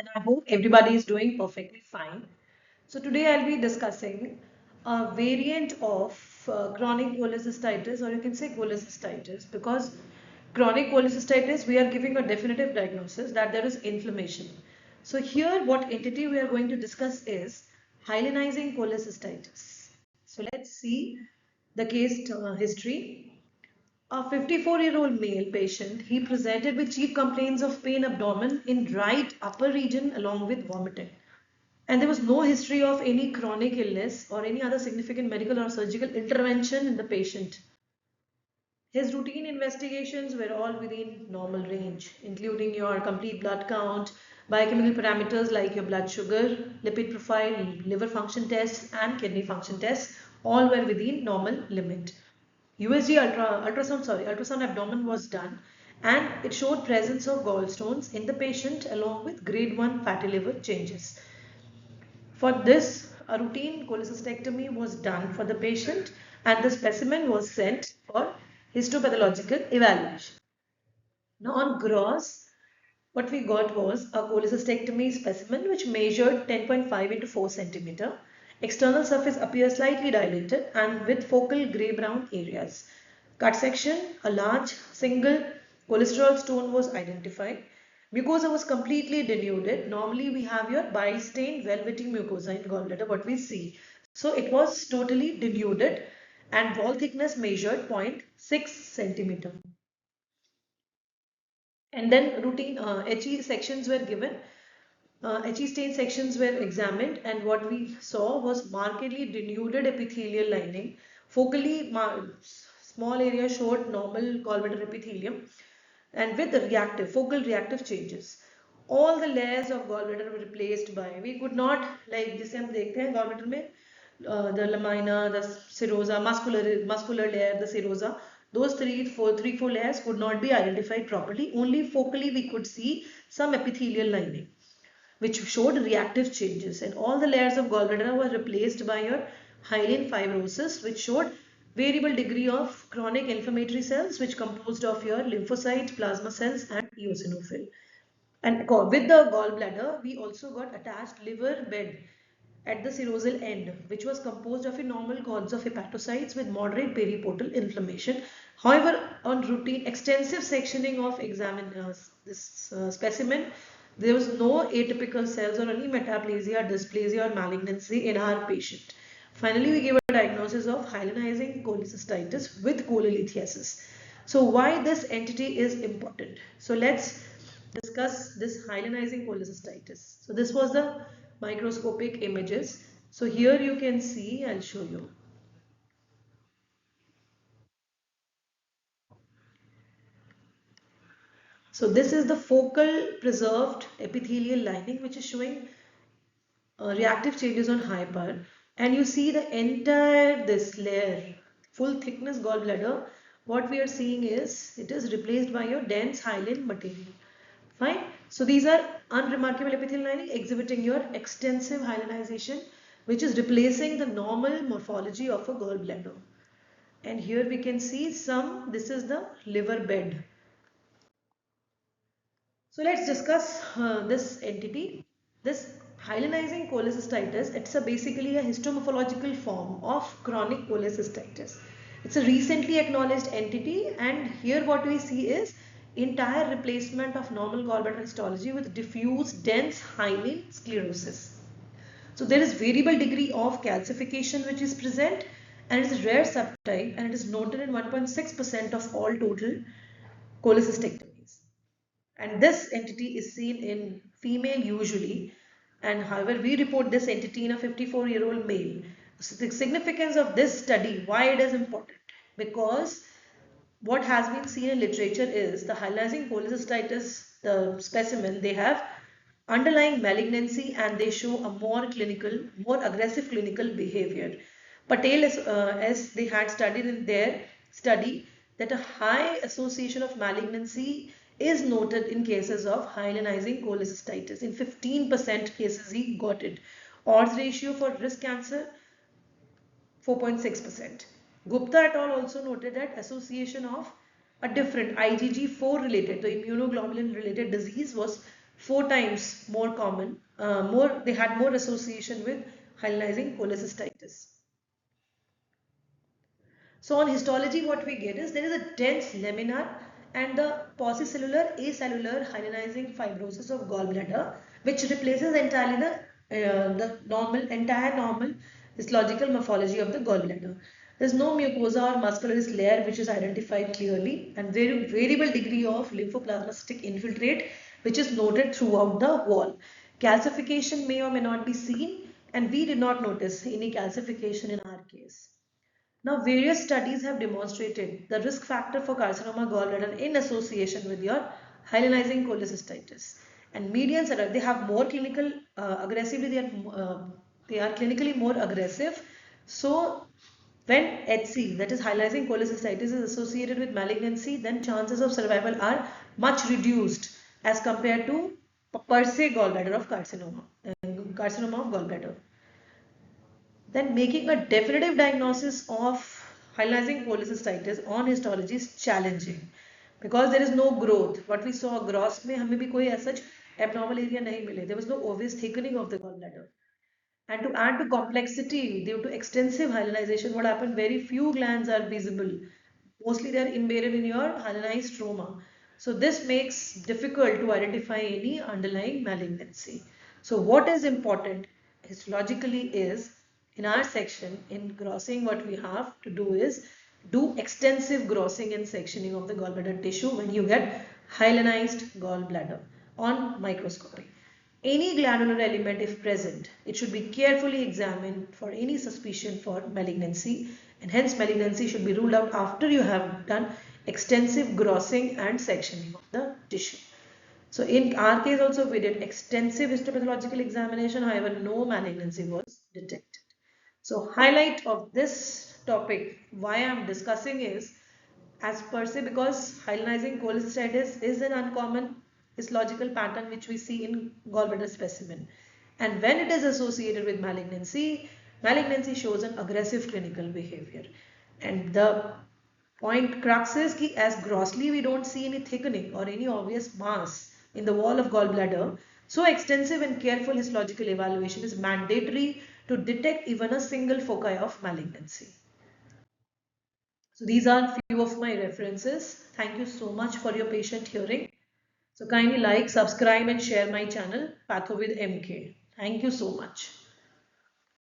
and I hope everybody is doing perfectly fine. So today I'll be discussing a variant of chronic cholecystitis, or you can say cholecystitis, because chronic cholecystitis we are giving a definitive diagnosis that there is inflammation. So here what entity we are going to discuss is hyalinizing cholecystitis. So let's see the case history. A 54-year-old male patient, he presented with chief complaints of pain abdomen in right upper region along with vomiting. And there was no history of any chronic illness or any other significant medical or surgical intervention in the patient. His routine investigations were all within normal range, including your complete blood count, biochemical parameters like your blood sugar, lipid profile, liver function tests, and kidney function tests, all were within normal limit. ultrasound abdomen was done, and it showed presence of gallstones in the patient along with grade 1 fatty liver changes. For this, a routine cholecystectomy was done for the patient and the specimen was sent for histopathological evaluation. Now on gross, what we got was a cholecystectomy specimen which measured 10.5 into 4 centimeter. External surface appears slightly dilated and with focal grey-brown areas. Cut section, a large single cholesterol stone was identified. Mucosa was completely denuded. Normally we have your bile-stained velvety mucosa in gallbladder, what we see. So it was totally denuded and wall thickness measured 0.6 centimeter. And then routine HE sections were given. HE stain sections were examined, and what we saw was markedly denuded epithelial lining. Focally, small area showed normal gallbladder epithelium and with the focal reactive changes. All the layers of gallbladder were replaced by, we could not, like जिसे हम देखते हैं gallbladder में, the lamina, the serosa, muscular layer, the serosa, those three, four layers could not be identified properly. Only focally we could see some epithelial lining, which showed reactive changes, and all the layers of gallbladder were replaced by your hyaline fibrosis, which showed variable degree of chronic inflammatory cells, which composed of your lymphocyte, plasma cells, and eosinophil. And with the gallbladder, we also got attached liver bed at the serosal end, which was composed of a normal cords of hepatocytes with moderate periportal inflammation. However, on routine extensive sectioning of this specimen, there was no atypical cells or any metaplasia, dysplasia or malignancy in our patient. Finally, we gave a diagnosis of hyalinizing cholecystitis with cholelithiasis. So why this entity is important? So let's discuss this hyalinizing cholecystitis. So this was the microscopic images. So here you can see, I'll show you. So this is the focal preserved epithelial lining which is showing reactive changes on hyper, and you see the entire this layer, full thickness gallbladder. What we are seeing is it is replaced by your dense hyaline material. Fine. So these are unremarkable epithelial lining exhibiting your extensive hyalinization, which is replacing the normal morphology of a gallbladder. And here we can see this is the liver bed. So let's discuss this entity. This hyalinizing cholecystitis, it's basically a histomorphological form of chronic cholecystitis. It's a recently acknowledged entity, and here what we see is entire replacement of normal gallbladder histology with diffuse dense hyaline sclerosis. So there is variable degree of calcification which is present, and it is rare subtype, and it is noted in 1.6% of all total cholecystectomies. And this entity is seen in female usually, and however we report this entity in a 54-year-old male. So the significance of this study, why it is important, because what has been seen in literature is the hyalinizing cholecystitis, the specimen, they have underlying malignancy and they show a more aggressive clinical behavior. Patel, as they had studied in their study, that a high association of malignancy is noted in cases of hyalinizing cholecystitis. In 15% cases, he got it. Odds ratio for risk cancer 4.6%. Gupta et al. Also noted that association of a different IgG4 related, the immunoglobulin related disease was 4 times more common, they had more association with hyalinizing cholecystitis. So on histology, what we get is there is a dense laminar and the paucicellular acellular hyalinizing fibrosis of gallbladder, which replaces entirely the entire normal histological morphology of the gallbladder. There is no mucosa or muscularis layer which is identified clearly, and very variable degree of lymphoplasmacytic infiltrate which is noted throughout the wall. Calcification may or may not be seen, and we did not notice any calcification in our case. Now, various studies have demonstrated the risk factor for carcinoma gallbladder in association with your hyalinizing cholecystitis. And medians are they have more clinical aggressively. They are clinically more aggressive. So, when HC, that is hyalinizing cholecystitis, is associated with malignancy, then chances of survival are much reduced as compared to per se gallbladder of carcinoma of gallbladder. Then making a definitive diagnosis of hyalinizing cholecystitis on histology is challenging because there is no growth. What we saw gross में हमें भी कोई such abnormal area नहीं मिले. There was no obvious thickening of the gallbladder. And to add to complexity, due to extensive hyalinization, what happened? Very few glands are visible. Mostly they are embedded in your hyalinized stroma. So this makes difficult to identify any underlying malignancy. So what is important histologically is in our section in grossing what we have to do is do extensive grossing and sectioning of the gallbladder tissue when you get hyalinized gallbladder on microscopy. Any glandular element if present, it should be carefully examined for any suspicion for malignancy, and hence malignancy should be ruled out after you have done extensive grossing and sectioning of the tissue. So in our case also we did extensive histopathological examination, however no malignancy was detected. So highlight of this topic, why I am discussing is as per se because hyalinizing cholecystitis is an uncommon histological pattern which we see in gallbladder specimen. And when it is associated with malignancy, malignancy shows an aggressive clinical behavior. And the point crux is that as grossly we don't see any thickening or any obvious mass in the wall of gallbladder, so extensive and careful histological evaluation is mandatory to detect even a single foci of malignancy. So these are few of my references. Thank you so much for your patient hearing. So kindly like, subscribe and share my channel Patho with MK. Thank you so much.